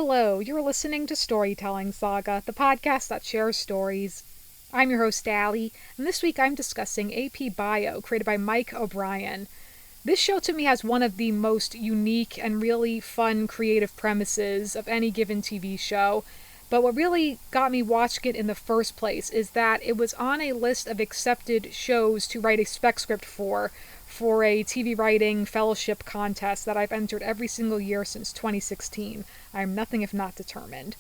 Hello, you're listening to Storytelling Saga, the podcast that shares stories. I'm your host, Allie, and this week I'm discussing AP Bio, created by Mike O'Brien. This show to me has one of the most unique and really fun creative premises of any given TV show, but what really got me watching it in the first place is that it was on a list of accepted shows to write a spec script for a TV writing fellowship contest that I've entered every single year since 2016. I'm nothing if not determined.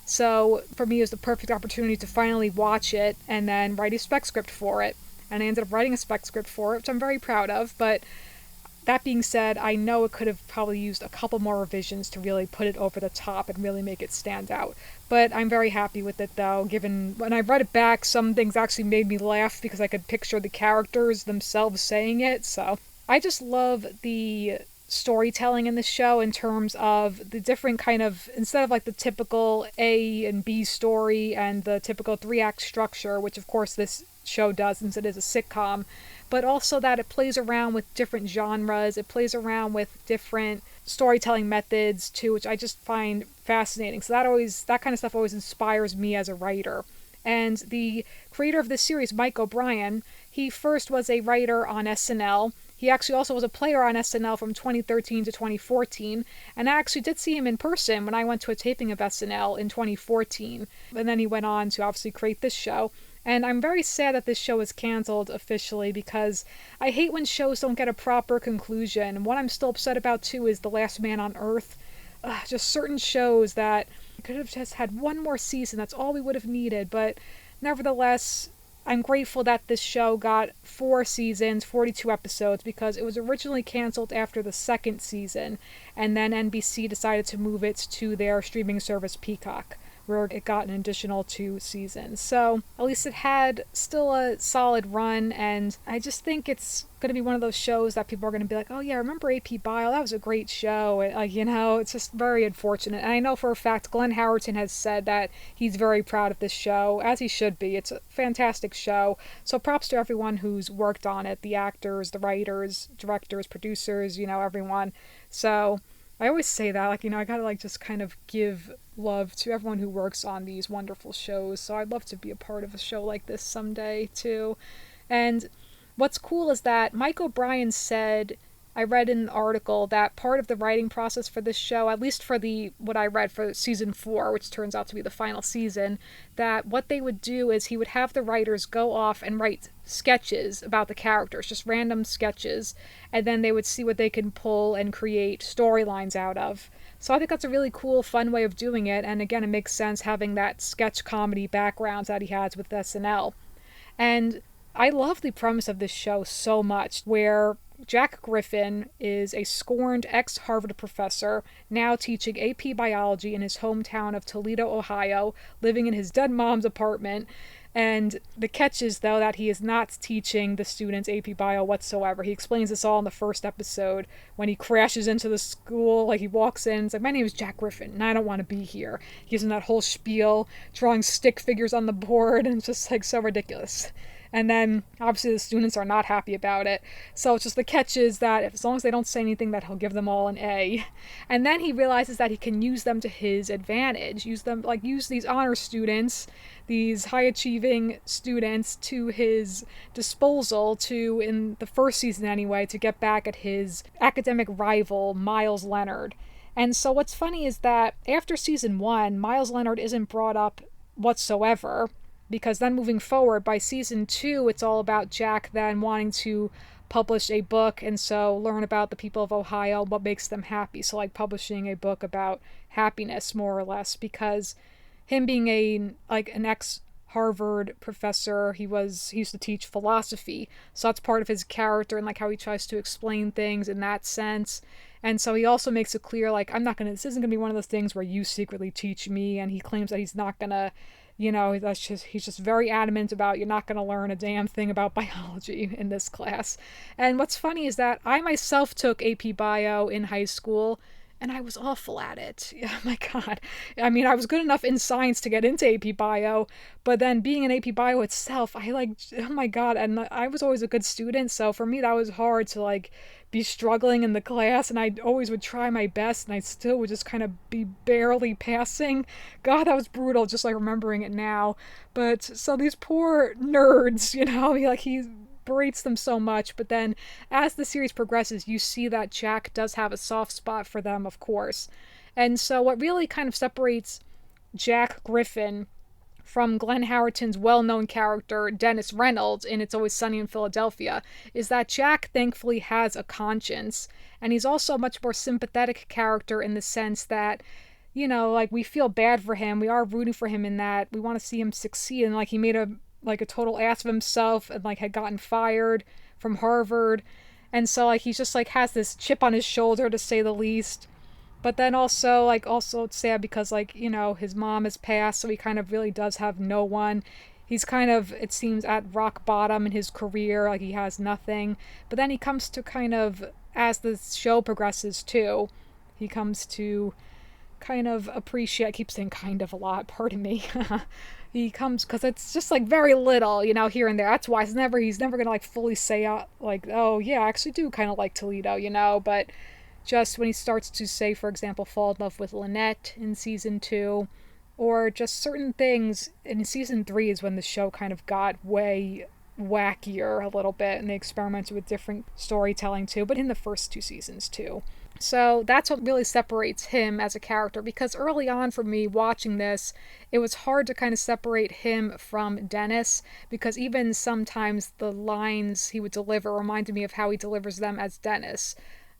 So for me, it was the perfect opportunity to finally watch it and then write a spec script for it. And I ended up writing a spec script for it, which I'm very proud of, but that being said, I know it could have probably used a couple more revisions to really put it over the top and really make it stand out. But I'm very happy with it, though, given when I read it back, some things actually made me laugh because I could picture the characters themselves saying it. So I just love the storytelling in the show in terms of the different kind of, instead of like the typical A and B story and the typical 3-act structure, which of course this show does since it is a sitcom, but also that it plays around with different genres, it plays around with different storytelling methods too, which I just find fascinating. So that kind of stuff always inspires me as a writer. And the creator of this series, Mike O'Brien, he first was a writer on SNL. He actually also was a player on SNL from 2013 to 2014, and I actually did see him in person when I went to a taping of SNL in 2014. And then he went on to obviously create this show. And I'm very sad that this show is canceled officially because I hate when shows don't get a proper conclusion. And what I'm still upset about too is The Last Man on Earth. Just certain shows that could have just had one more season. That's all we would have needed. But nevertheless, I'm grateful that this show got 4 seasons, 42 episodes, because it was originally canceled after the second season. And then NBC decided to move it to their streaming service Peacock, where it got an additional 2 seasons. So at least it had still a solid run, and I just think it's going to be one of those shows that people are going to be like, oh yeah, remember AP Bio? That was a great show. And, it's just very unfortunate. And I know for a fact Glenn Howerton has said that he's very proud of this show, as he should be. It's a fantastic show. So props to everyone who's worked on it, the actors, the writers, directors, producers, everyone. So I always say that, I gotta just kind of give love to everyone who works on these wonderful shows. So I'd love to be a part of a show like this someday too. And what's cool is that Mike O'Brien said, I read in an article that part of the writing process for this show, at least for what I read for season 4, which turns out to be the final season, that what they would do is he would have the writers go off and write sketches about the characters, just random sketches, and then they would see what they can pull and create storylines out of. So I think that's a really cool, fun way of doing it, and again, it makes sense having that sketch comedy background that he has with SNL. And I love the premise of this show so much, where Jack Griffin is a scorned ex-Harvard professor, now teaching AP biology in his hometown of Toledo, Ohio, living in his dead mom's apartment. And the catch is, though, that he is not teaching the students AP Bio whatsoever. He explains this all in the first episode when he crashes into the school. He walks in, it's like, my name is Jack Griffin, and I don't want to be here. He's in that whole spiel, drawing stick figures on the board, and it's just, so ridiculous. And then, obviously, the students are not happy about it. So it's just the catch is that as long as they don't say anything, that he'll give them all an A. And then he realizes that he can use them to his advantage. Use these honor students, these high-achieving students, to his disposal to, in the first season anyway, to get back at his academic rival, Miles Leonard. And so what's funny is that after season 1, Miles Leonard isn't brought up whatsoever, because then moving forward, by season 2, it's all about Jack then wanting to publish a book, and so learn about the people of Ohio, what makes them happy. So publishing a book about happiness, more or less, because him being an ex-Harvard professor, he used to teach philosophy, so that's part of his character and how he tries to explain things in that sense. And so he also makes it clear, this isn't gonna be one of those things where you secretly teach me, and he claims that he's not gonna, he's just very adamant about, you're not going to learn a damn thing about biology in this class. And what's funny is that I myself took AP Bio in high school, and I was awful at it. Oh my God. I mean, I was good enough in science to get into AP Bio, but then being in AP Bio itself, I like, oh my God. And I was always a good student. So for me, that was hard to like be struggling in the class. And I always would try my best and I still would just kind of be barely passing. God, that was brutal, just like remembering it now. But so these poor nerds, he berates them so much, but then as the series progresses, you see that Jack does have a soft spot for them, of course. And so what really kind of separates Jack Griffin from Glenn Howerton's well-known character Dennis Reynolds in It's Always Sunny in Philadelphia is that Jack thankfully has a conscience, and he's also a much more sympathetic character in the sense that like we feel bad for him. We are rooting for him in that we want to see him succeed, and like he made a total ass of himself and like had gotten fired from Harvard. And so like he's just like has this chip on his shoulder, to say the least. But then also it's sad because his mom has passed, so he kind of really does have no one. He's kind of, it seems, at rock bottom in his career, like he has nothing. But then he comes to kind of, as the show progresses too, he comes to kind of appreciate, I keep saying kind of a lot, pardon me. He comes, because it's just like very little, here and there. That's why he's never gonna like fully say out like, oh yeah, I actually do kind of like Toledo, but just when he starts to say, for example, fall in love with Lynette in season 2, or just certain things in season 3 is when the show kind of got way wackier a little bit, and they experimented with different storytelling too, but in the first 2 seasons too. So that's what really separates him as a character, because early on for me watching this, it was hard to kind of separate him from Dennis, because even sometimes the lines he would deliver reminded me of how he delivers them as Dennis.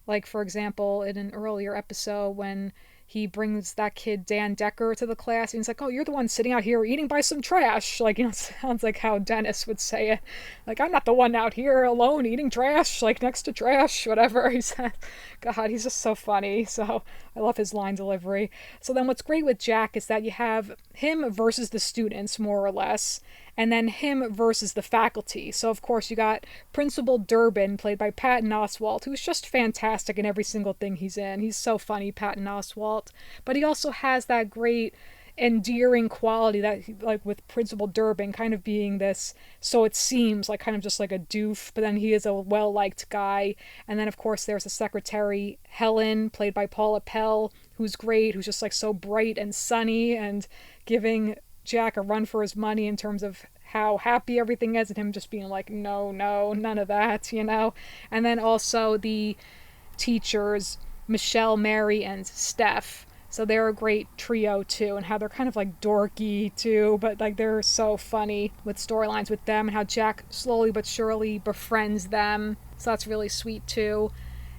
Like, for example, in an earlier episode when he brings that kid Dan Decker to the class, and he's like, oh, you're the one sitting out here eating by some trash. Like, it sounds like how Dennis would say it. Like, I'm not the one out here alone eating trash, like next to trash, whatever he said. God, he's just so funny. So I love his line delivery. So then what's great with Jack is that you have him versus the students, more or less, and then him versus the faculty. So of course you got Principal Durbin, played by Patton Oswalt, who's just fantastic in every single thing he's in. He's so funny, Patton Oswalt. But he also has that great endearing quality that, like with Principal Durbin, kind of being this, so it seems, like kind of just like a doof, but then he is a well-liked guy. And then of course there's a secretary, Helen, played by Paula Pell, who's great, who's just like so bright and sunny and giving Jack a run for his money in terms of how happy everything is, and him just being like, no, none of that, And then also the teachers, Michelle, Mary, and Steph. So they're a great trio too, and how they're kind of like dorky too, but like they're so funny with storylines with them, and how Jack slowly but surely befriends them. So that's really sweet too.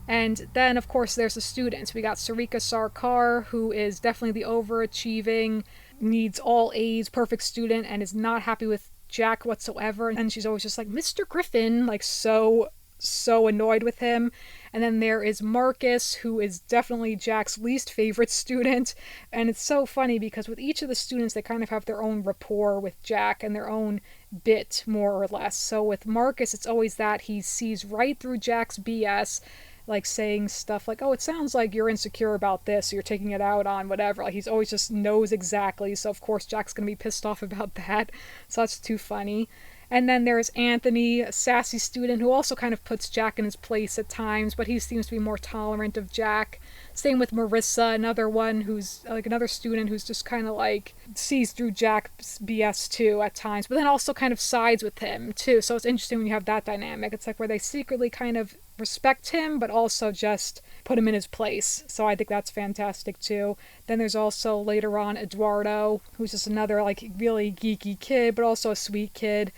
And then, of course, there's the students. We got Sarika Sarkar, who is definitely the overachieving, needs all A's, perfect student, and is not happy with Jack whatsoever. And she's always just like, Mr. Griffin, like so annoyed with him. And then there is Marcus, who is definitely Jack's least favorite student. And it's so funny because with each of the students, they kind of have their own rapport with Jack and their own bit, more or less. So with Marcus, it's always that he sees right through Jack's BS, like saying stuff like, oh, it sounds like you're insecure about this, or you're taking it out on whatever. Like he's always just knows exactly. So of course Jack's gonna be pissed off about that. So that's too funny. And then there's Anthony, a sassy student who also kind of puts Jack in his place at times, but he seems to be more tolerant of Jack. Same with Marissa, another one who's like another student who's just kind of like sees through Jack's BS too at times, but then also kind of sides with him too. So it's interesting when you have that dynamic. It's like where they secretly kind of respect him, but also just put him in his place. So I think that's fantastic too. Then there's also later on Eduardo, who's just another like really geeky kid, but also a sweet kid.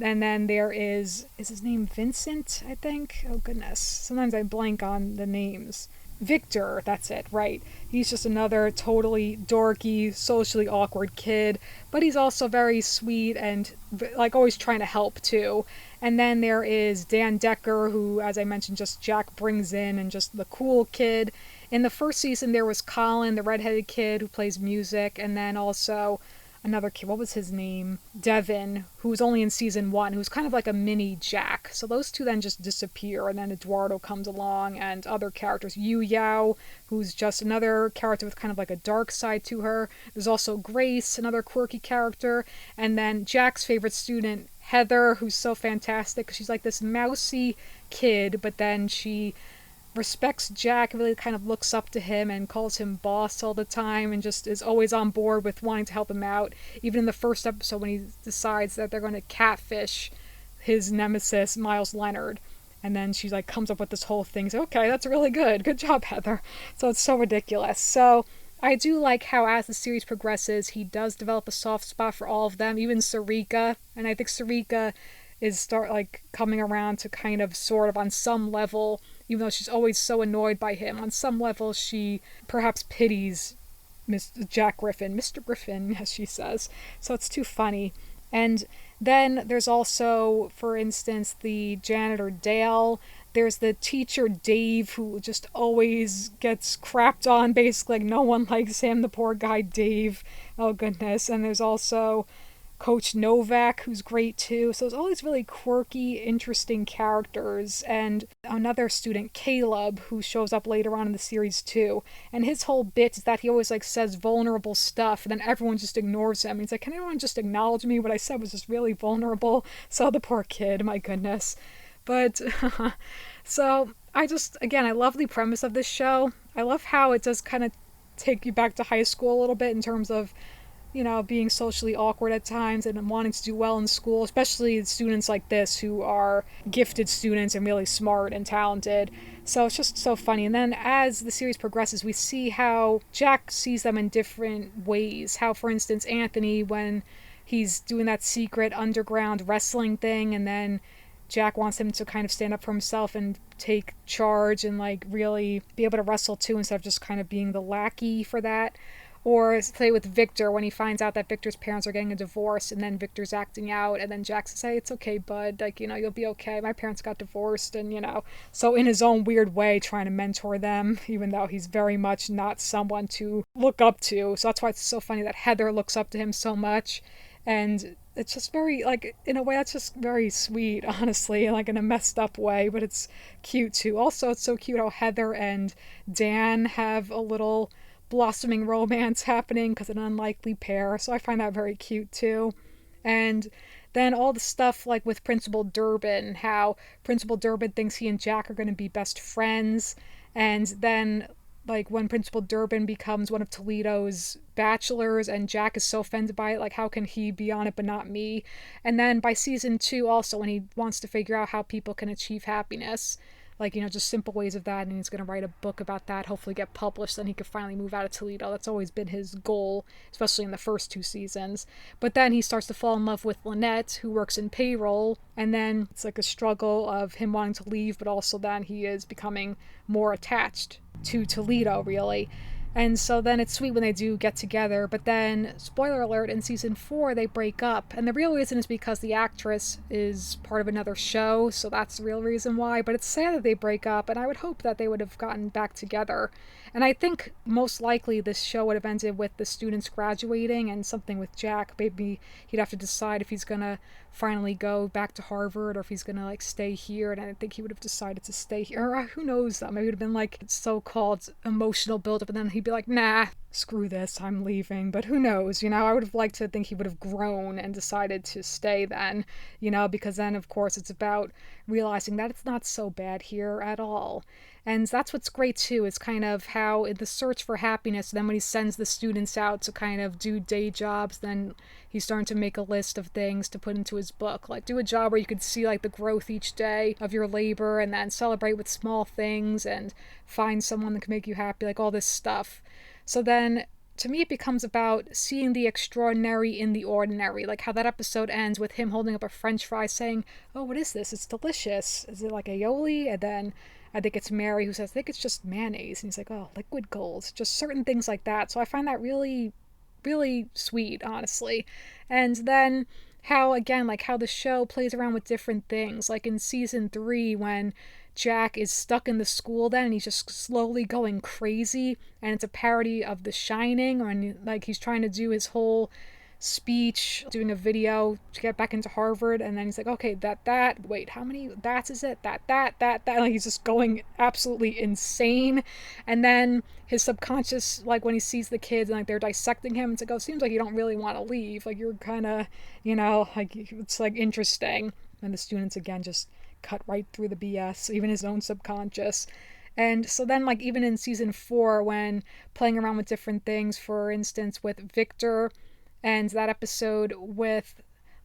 And then there is his name Vincent, I think? Oh goodness. Sometimes I blank on the names. Victor, that's it, right. He's just another totally dorky, socially awkward kid, but he's also very sweet and like always trying to help too. And then there is Dan Decker, who, as I mentioned, just Jack brings in, and just the cool kid. In the first season there was Colin, the redheaded kid who plays music, and then also another kid, what was his name? Devin, who was only in season 1, who's kind of like a mini Jack. So those two then just disappear, and then Eduardo comes along, and other characters. Yu Yao, who's just another character with kind of like a dark side to her. There's also Grace, another quirky character, and then Jack's favorite student, Heather, who's so fantastic. She's like this mousy kid, but then she respects Jack, really kind of looks up to him and calls him boss all the time, and just is always on board with wanting to help him out. Even in the first episode when he decides that they're going to catfish his nemesis, Miles Leonard. And then she like comes up with this whole thing. So, okay, that's really good. Good job, Heather. So it's so ridiculous. So I do like how as the series progresses, he does develop a soft spot for all of them, even Sarika. And I think Sarika is start like coming around to kind of sort of on some level, even though she's always so annoyed by him, on some level she perhaps pities Jack Griffin, Mr. Griffin, as she says. So it's too funny. And then there's also, for instance, the janitor Dale. There's the teacher Dave, who just always gets crapped on, basically. Like, no one likes him, the poor guy Dave. Oh, goodness. And there's also Coach Novak, who's great too. So there's all these really quirky, interesting characters. And another student, Caleb, who shows up later on in the series too. And his whole bit is that he always like says vulnerable stuff, and then everyone just ignores him. And he's like, can anyone just acknowledge me? What I said was just really vulnerable. So the poor kid, my goodness. But so I love the premise of this show. I love how it does kind of take you back to high school a little bit in terms of, you know, being socially awkward at times and wanting to do well in school, especially students like this who are gifted students and really smart and talented. So it's just so funny. And then as the series progresses, we see how Jack sees them in different ways. How, for instance, Anthony, when he's doing that secret underground wrestling thing, and then Jack wants him to kind of stand up for himself and take charge and like really be able to wrestle too, instead of just kind of being the lackey for that. Or say with Victor, when he finds out that Victor's parents are getting a divorce, and then Victor's acting out, and then Jack says, hey, it's okay, bud, like, you know, you'll be okay, my parents got divorced, and, you know, so in his own weird way trying to mentor them, even though he's very much not someone to look up to. So that's why it's so funny that Heather looks up to him so much, and it's just very, like, in a way that's just very sweet, honestly, like in a messed up way, but it's cute too. Also, it's so cute how Heather and Dan have a little blossoming romance happening because an unlikely pair, so I find that very cute too. And then all the stuff like with Principal Durbin, how Principal Durbin thinks he and Jack are going to be best friends, and then like when Principal Durbin becomes one of Toledo's bachelors and Jack is so offended by it, like how can he be on it but not me? And then by season 2 also, when he wants to figure out how people can achieve happiness, like, you know, just simple ways of that, and he's going to write a book about that, hopefully get published, then he could finally move out of Toledo. That's always been his goal, especially in the first 2 seasons. But then he starts to fall in love with Lynette, who works in payroll, and then it's like a struggle of him wanting to leave, but also then he is becoming more attached to Toledo, really. And so then it's sweet when they do get together, but then, spoiler alert, in season 4 they break up. And the real reason is because the actress is part of another show, so that's the real reason why. But it's sad that they break up, and I would hope that they would have gotten back together. And I think most likely this show would have ended with the students graduating and something with Jack. Maybe he'd have to decide if he's gonna finally go back to Harvard or if he's gonna like stay here, and I think he would have decided to stay here. Or who knows, maybe it would have been like so-called emotional buildup, and then he'd be like, nah, screw this, I'm leaving. But who knows, you know, I would have liked to think he would have grown and decided to stay then, you know, because then of course it's about realizing that it's not so bad here at all. And that's what's great too, is kind of how in the search for happiness, then when he sends the students out to kind of do day jobs, then he's starting to make a list of things to put into his book. Like, do a job where you could see like the growth each day of your labor, and then celebrate with small things, and find someone that can make you happy, like all this stuff. So then to me it becomes about seeing the extraordinary in the ordinary, like how that episode ends with him holding up a french fry saying, oh, what is this? It's delicious. Is it like aioli? And then I think it's Mary who says, I think it's just mayonnaise. And he's like, oh, liquid gold. Just certain things like that. So I find that really, really sweet, honestly. And then how, again, like how the show plays around with different things. Like in season 3, when Jack is stuck in the school then, and he's just slowly going crazy. And it's a parody of The Shining, when like he's trying to do his whole speech, doing a video to get back into Harvard, and then he's like, okay, wait, how many that's is it? That. Like, he's just going absolutely insane. And then his subconscious, like when he sees the kids and like they're dissecting him, it's like, oh, it seems like you don't really want to leave. Like, you're kind of, like, it's like interesting. And the students again just cut right through the BS, even his own subconscious. And so then, like, even in season 4, when playing around with different things, for instance, with Victor, and that episode with,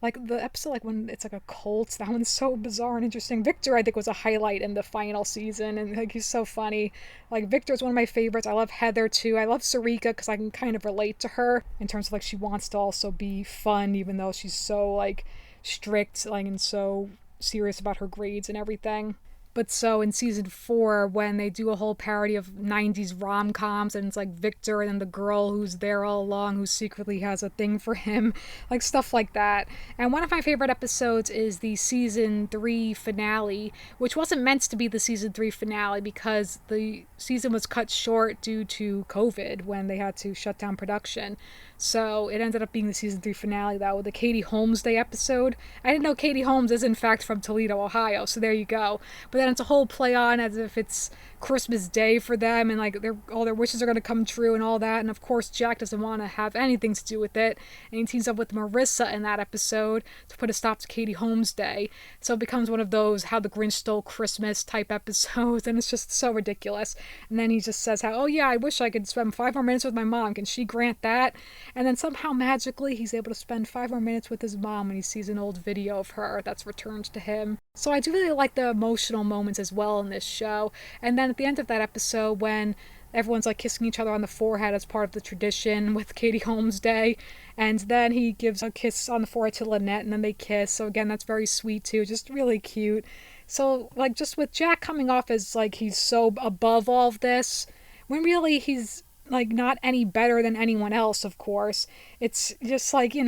like, the episode, like, when it's like a cult, that one's so bizarre and interesting. Victor, I think, was a highlight in the final season, and, like, he's so funny. Like, Victor's one of my favorites. I love Heather, too. I love Sarika, because I can kind of relate to her, in terms of, like, she wants to also be fun, even though she's so, like, strict, like, and so serious about her grades and everything. But so in season 4, when they do a whole parody of 90s rom-coms, and it's like Victor and then the girl who's there all along who secretly has a thing for him, like stuff like that. And one of my favorite episodes is the season 3 finale, which wasn't meant to be the season 3 finale because the season was cut short due to COVID when they had to shut down production. So it ended up being the season 3 finale, though, the Katie Holmes Day episode. I didn't know Katie Holmes is in fact from Toledo, Ohio, so there you go. But then it's a whole play on as if it's Christmas Day for them, and like all their wishes are going to come true and all that. And of course, Jack doesn't want to have anything to do with it, and he teams up with Marissa in that episode to put a stop to Katie Holmes Day. So it becomes one of those How the Grinch Stole Christmas type episodes, and it's just so ridiculous. And then he just says how, oh yeah, I wish I could spend 5 more minutes with my mom. Can she grant that? And then somehow magically he's able to spend 5 more minutes with his mom when he sees an old video of her that's returned to him. So I do really like the emotional moments as well in this show. And then at the end of that episode, when everyone's like kissing each other on the forehead as part of the tradition with Katie Holmes Day, and then he gives a kiss on the forehead to Lynette, and then they kiss. So again, that's very sweet too, just really cute. So like, just with Jack coming off as like he's so above all of this, when really he's like not any better than anyone else, of course. It's just like, you're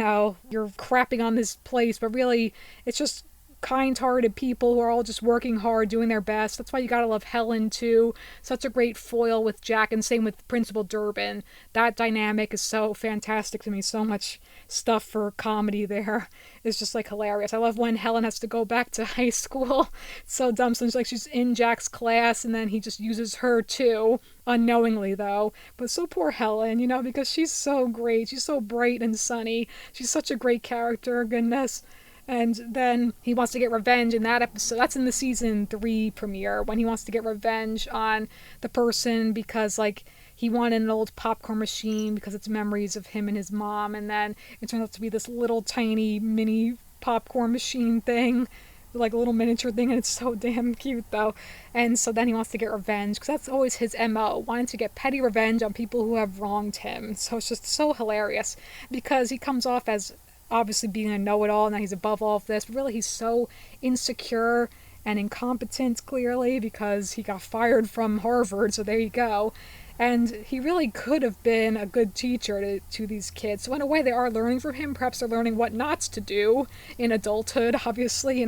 crapping on this place, but really it's just kind-hearted people who are all just working hard, doing their best. That's why you gotta love Helen too. Such a great foil with Jack, and same with Principal Durbin. That dynamic is so fantastic to me. So much stuff for comedy there. It's just like hilarious. I love when Helen has to go back to high school. It's so dumb. So she's in Jack's class, and then he just uses her too, unknowingly though. But so poor Helen, because she's so great. She's so bright and sunny. She's such a great character. Goodness. And then he wants to get revenge in that episode. That's in the season 3 premiere, when he wants to get revenge on the person because, like, he wanted an old popcorn machine because it's memories of him and his mom. And then it turns out to be this little tiny mini popcorn machine thing, like a little miniature thing, and it's so damn cute though. And so then he wants to get revenge because that's always his MO, wanting to get petty revenge on people who have wronged him. So it's just so hilarious because he comes off as obviously being a know-it-all, and that he's above all of this, but really he's so insecure and incompetent, clearly, because he got fired from Harvard, so there you go. And he really could have been a good teacher to these kids. So in a way, they are learning from him. Perhaps they're learning what not to do in adulthood, obviously,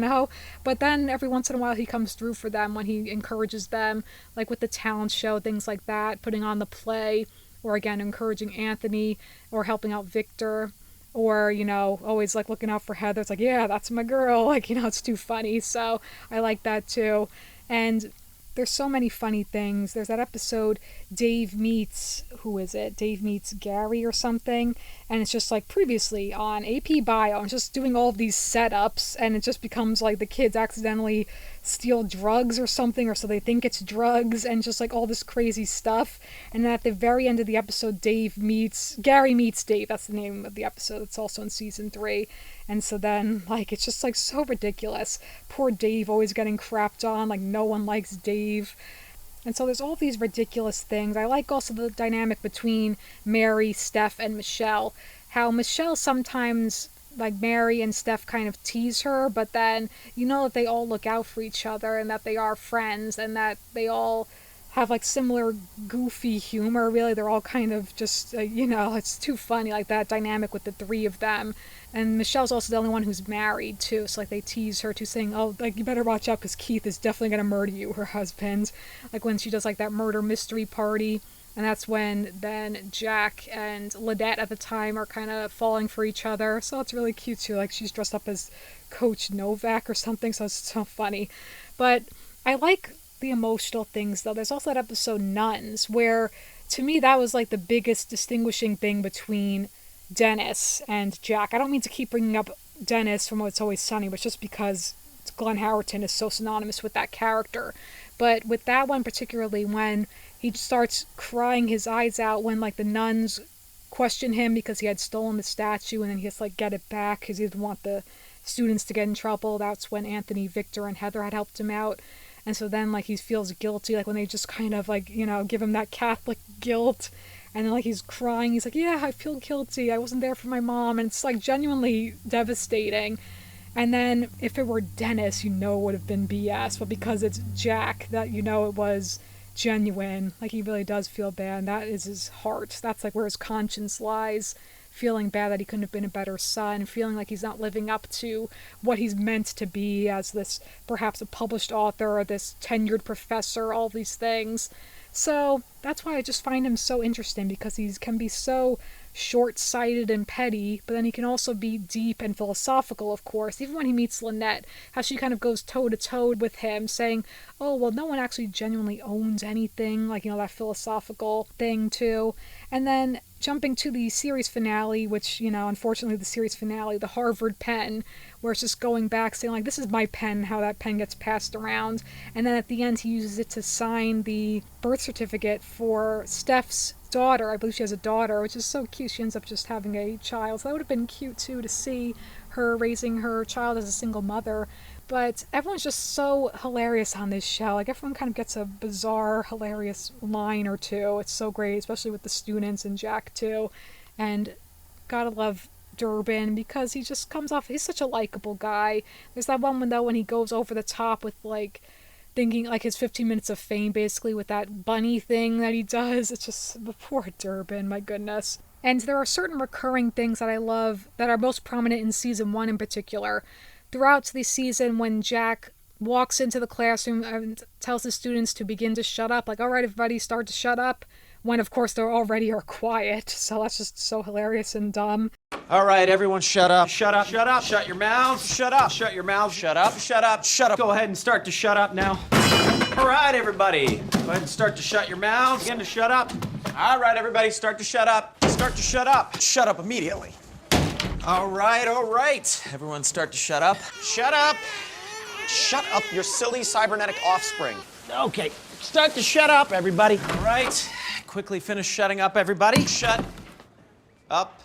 But then every once in a while, he comes through for them when he encourages them, like with the talent show, things like that, putting on the play, or again, encouraging Anthony, or helping out Victor. Or, always like looking out for Heather. It's like, yeah, that's my girl. Like, it's too funny. So I like that too. And there's so many funny things. There's that episode, Dave meets, who is it? Dave meets Gary or something. And it's just like previously on AP Bio. I'm just doing all of these setups. And it just becomes like the kids accidentally steal drugs or something, or so they think it's drugs, and just like all this crazy stuff. And then at the very end of the episode, Gary meets Dave. That's the name of the episode. It's also in season 3. And so then, like, it's just like so ridiculous. Poor Dave always getting crapped on, like no one likes Dave. And so there's all these ridiculous things. I like also the dynamic between Mary, Steph, and Michelle. How Michelle sometimes, like, Mary and Steph kind of tease her, but then that they all look out for each other, and that they are friends, and that they all have like similar goofy humor. Really, they're all kind of just it's too funny, like that dynamic with the 3 of them. And Michelle's also the only one who's married too, so like they tease her too, saying, oh, like, you better watch out because Keith is definitely gonna murder you, her husband. Like when she does like that murder mystery party And that's when then Jack and Lynette at the time are kind of falling for each other. So it's really cute too. Like she's dressed up as Coach Novak or something. So it's so funny. But I like the emotional things though. There's also that episode Nuns where to me that was like the biggest distinguishing thing between Dennis and Jack. I don't mean to keep bringing up Dennis from It's Always Sunny, but just because Glenn Howerton is so synonymous with that character. But with that one particularly, when he starts crying his eyes out when like the nuns question him because he had stolen the statue and then he has to like get it back because he didn't want the students to get in trouble. That's when Anthony, Victor, and Heather had helped him out. And so then like he feels guilty, like when they just kind of like, give him that Catholic guilt. And then like he's crying, he's like, yeah, I feel guilty, I wasn't there for my mom. And it's like genuinely devastating. And then if it were Dennis, it would have been BS. But because it's Jack, that it was genuine. Like he really does feel bad. That is his heart. That's like where his conscience lies. Feeling bad that he couldn't have been a better son. Feeling like he's not living up to what he's meant to be as this, perhaps a published author or this tenured professor, all these things. So that's why I just find him so interesting, because he can be so short-sighted and petty, but then he can also be deep and philosophical, of course. Even when he meets Lynette, how she kind of goes toe-to-toe with him, saying, oh, well, no one actually genuinely owns anything, like, that philosophical thing, too. And then jumping to the series finale, which, unfortunately the series finale, the Harvard pen, where it's just going back saying, like, this is my pen, how that pen gets passed around. And then at the end he uses it to sign the birth certificate for Steph's daughter. I believe she has a daughter, which is so cute. She ends up just having a child. So that would have been cute too, to see her raising her child as a single mother. But everyone's just so hilarious on this show. Like everyone kind of gets a bizarre, hilarious line or two. It's so great, especially with the students and Jack too. And gotta love Durbin because he just comes off, he's such a likable guy. There's that one though when he goes over the top with like thinking like his 15 minutes of fame basically with that bunny thing that he does. It's just the poor Durbin, my goodness. And there are certain recurring things that I love that are most prominent in season 1 in particular. Throughout the season, when Jack walks into the classroom and tells the students to begin to shut up, like, all right, everybody start to shut up, when of course they already are quiet. So that's just so hilarious and dumb. All right, everyone shut up. Shut up. Shut up. Shut your mouths. Shut up. Shut your mouths. Shut up. Shut up. Shut up. Go ahead and start to shut up now. All right, everybody. Go ahead and start to shut your mouths. Begin to shut up. All right, everybody, start to shut up. Start to shut up. Shut up immediately. All right, all right. Everyone start to shut up. Shut up. Shut up, your silly cybernetic offspring. Okay, start to shut up, everybody. All right, quickly finish shutting up, everybody. Shut up.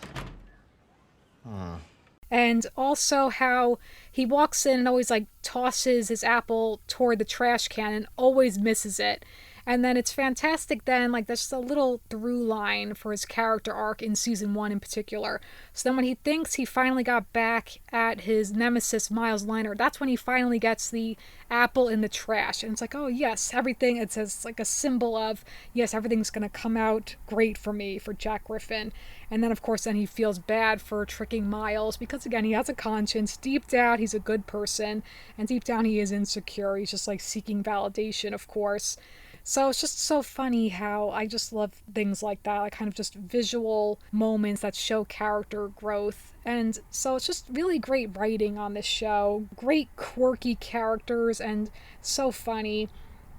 And also how he walks in and always like tosses his apple toward the trash can and always misses it. And then it's fantastic then, like that's just a little through line for his character arc in season 1 in particular. So then when he thinks he finally got back at his nemesis Miles Liner, that's when he finally gets the apple in the trash. And it's like, oh yes, everything, it says it's like a symbol of, yes, everything's going to come out great for me, for Jack Griffin. And then of course then he feels bad for tricking Miles because again, he has a conscience. Deep down he's a good person, and deep down he is insecure. He's just like seeking validation, of course. So it's just so funny how I just love things like that, like kind of just visual moments that show character growth. And so it's just really great writing on this show, great quirky characters, and so funny.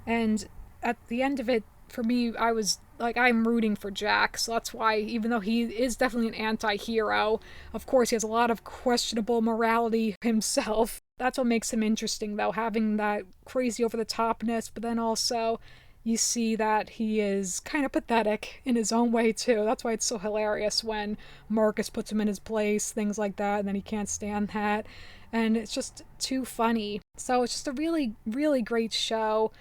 And at the end of it, for me, I was like, I'm rooting for Jack, so that's why, even though he is definitely an anti-hero, of course he has a lot of questionable morality himself. That's what makes him interesting, though, having that crazy over-the-topness, but then also you see that he is kind of pathetic in his own way too. That's why it's so hilarious when Marcus puts him in his place, things like that, and then he can't stand that. And it's just too funny. So it's just a really, really great show,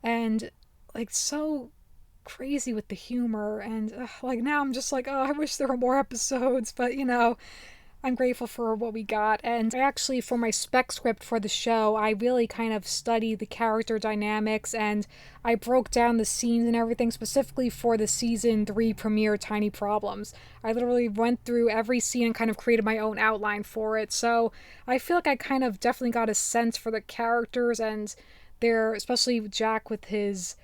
and like so crazy with the humor. And like now I'm just like, oh, I wish there were more episodes, but I'm grateful for what we got. And actually, for my spec script for the show, I really kind of studied the character dynamics, and I broke down the scenes and everything specifically for the season 3 premiere Tiny Problems. I literally went through every scene and kind of created my own outline for it. So I feel like I kind of definitely got a sense for the characters and their, especially Jack with his,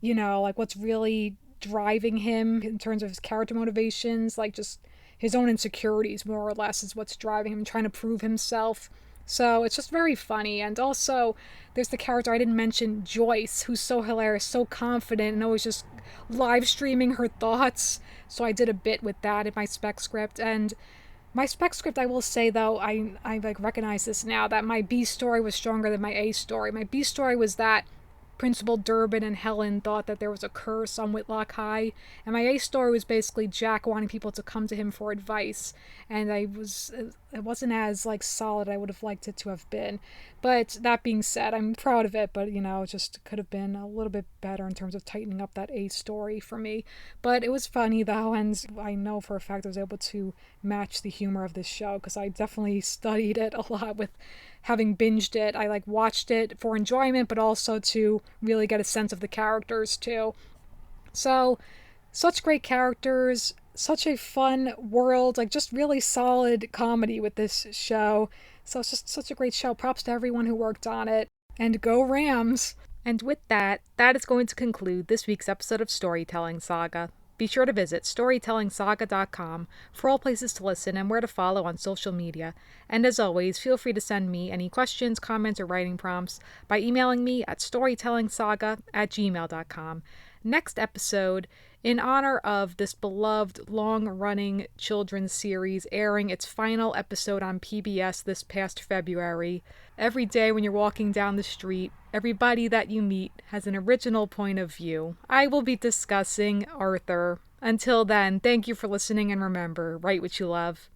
like what's really driving him in terms of his character motivations, like just his own insecurities more or less is what's driving him, trying to prove himself. So it's just very funny. And also, there's the character I didn't mention, Joyce, who's so hilarious, so confident, and always just live streaming her thoughts. So I did a bit with that in my spec script. And my spec script, I will say though, I like recognize this now, that my B story was stronger than my A story. My B story was that Principal Durbin and Helen thought that there was a curse on Whitlock High, and my A story was basically Jack wanting people to come to him for advice, and it wasn't as like solid I would have liked it to have been. But that being said, I'm proud of it, but it just could have been a little bit better in terms of tightening up that A story for me. But it was funny though, and I know for a fact I was able to match the humor of this show because I definitely studied it a lot with having binged it. I like watched it for enjoyment, but also to really get a sense of the characters too. So, such great characters, such a fun world, like just really solid comedy with this show. So it's just such a great show. Props to everyone who worked on it. And go Rams! And with that, that is going to conclude this week's episode of Storytelling Saga. Be sure to visit storytellingsaga.com for all places to listen and where to follow on social media. And as always, feel free to send me any questions, comments, or writing prompts by emailing me at storytellingsaga@gmail.com. Next episode, in honor of this beloved long-running children's series airing its final episode on PBS this past February, every day when you're walking down the street, everybody that you meet has an original point of view. I will be discussing Arthur. Until then, thank you for listening, and remember, write what you love.